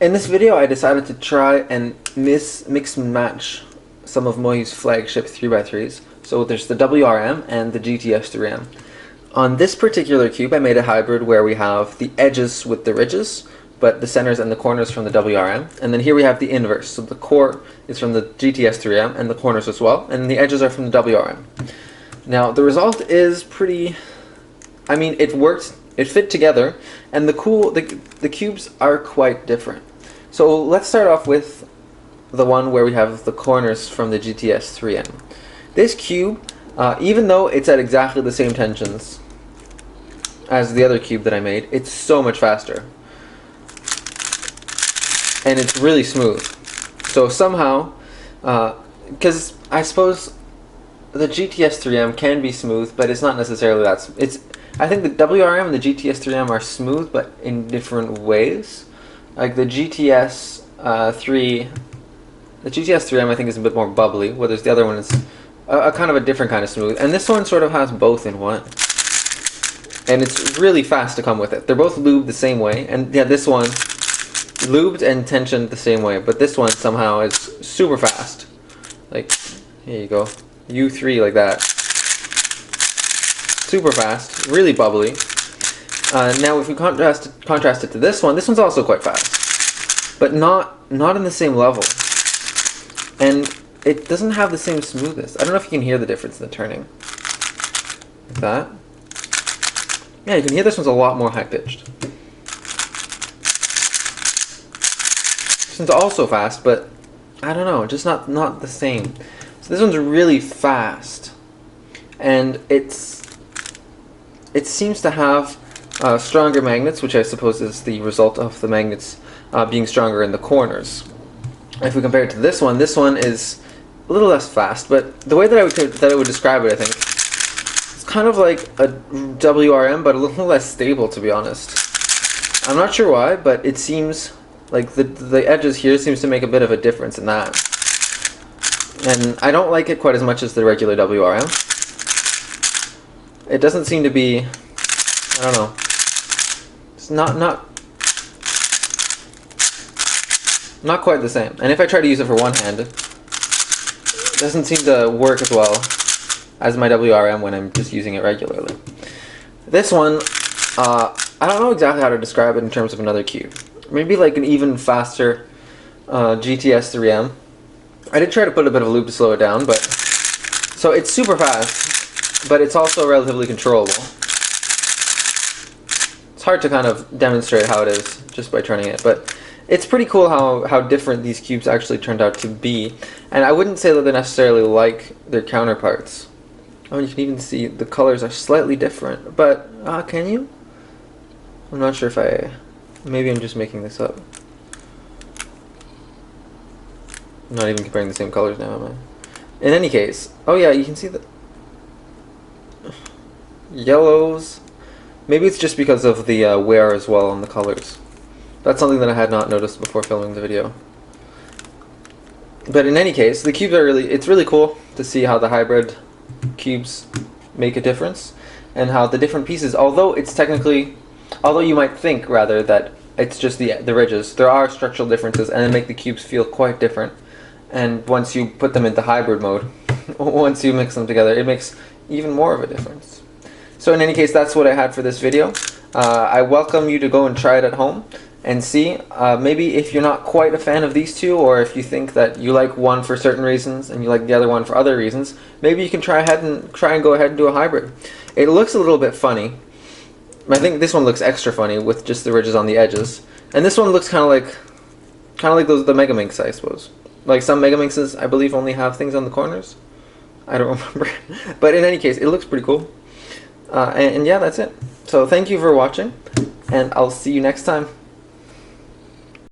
In this video, I decided to try and mix and match some of Mohi's flagship 3x3s. So there's the WRM and the GTS3M. On this particular cube, I made a hybrid where we have the edges with the ridges, but the centers and the corners from the WRM. And then here we have the inverse. So the core is from the GTS3M and the corners as well, and the edges are from the WRM. Now, the result is pretty... I mean, it worked, it fit together, and the cubes are quite different. So let's start off with the one where we have the corners from the GTS3M. This cube, even though it's at exactly the same tensions as the other cube that I made, it's so much faster. And it's really smooth. So somehow, because I suppose the GTS3M can be smooth, but it's not necessarily that. I think the WRM and the GTS3M are smooth, but in different ways. Like the GTS3M I think is a bit more bubbly, whereas the other one is a kind of a different kind of smooth. And this one sort of has both in one. And it's really fast to come with it. They're both lubed the same way, and yeah, this one lubed and tensioned the same way, but this one somehow is super fast. Like, here you go, U3 like that. Super fast, really bubbly. Now if we contrast it to this one's also quite fast, but not in the same level. And it doesn't have the same smoothness. I don't know if you can hear the difference in the turning. Like that. Yeah, you can hear this one's a lot more high-pitched. This one's also fast, but I don't know, just not the same. So this one's really fast, and it seems to have stronger magnets, which I suppose is the result of the magnets being stronger in the corners. If we compare it to this one is a little less fast, but the way that I would describe it, I think, it's kind of like a WRM, but a little less stable, to be honest. I'm not sure why, but it seems like the edges here seems to make a bit of a difference in that. And I don't like it quite as much as the regular WRM. It doesn't seem to be, I don't know, it's not quite the same. And if I try to use it for one hand, it doesn't seem to work as well as my WRM when I'm just using it regularly. This one, I don't know exactly how to describe it in terms of another cube. Maybe like an even faster GTS3M. I did try to put a bit of a lube to slow it down, but so it's super fast, but it's also relatively controllable. It's hard to kind of demonstrate how it is just by turning it, but it's pretty cool how different these cubes actually turned out to be. And I wouldn't say that they're necessarily like their counterparts. Oh, you can even see the colors are slightly different, but can you? I'm not sure if maybe I'm just making this up. I'm not even comparing the same colors now, am I? In any case, oh yeah, you can see the yellows. Maybe it's just because of the wear as well on the colors. That's something that I had not noticed before filming the video. But in any case, the cubes are it's really cool to see how the hybrid cubes make a difference, and how the different pieces, although you might think rather that it's just the ridges, there are structural differences, and they make the cubes feel quite different. And once you put them into hybrid mode, once you mix them together, it makes even more of a difference. So in any case, that's what I had for this video. I welcome you to go and try it at home and see. Maybe if you're not quite a fan of these two, or if you think that you like one for certain reasons and you like the other one for other reasons, maybe you can try and go ahead and do a hybrid. It looks a little bit funny. I think this one looks extra funny with just the ridges on the edges, and this one looks kind of like the Megaminx, I suppose. Like some Megaminxes, I believe, only have things on the corners. I don't remember. But in any case, it looks pretty cool. And yeah, that's it. So thank you for watching, and I'll see you next time.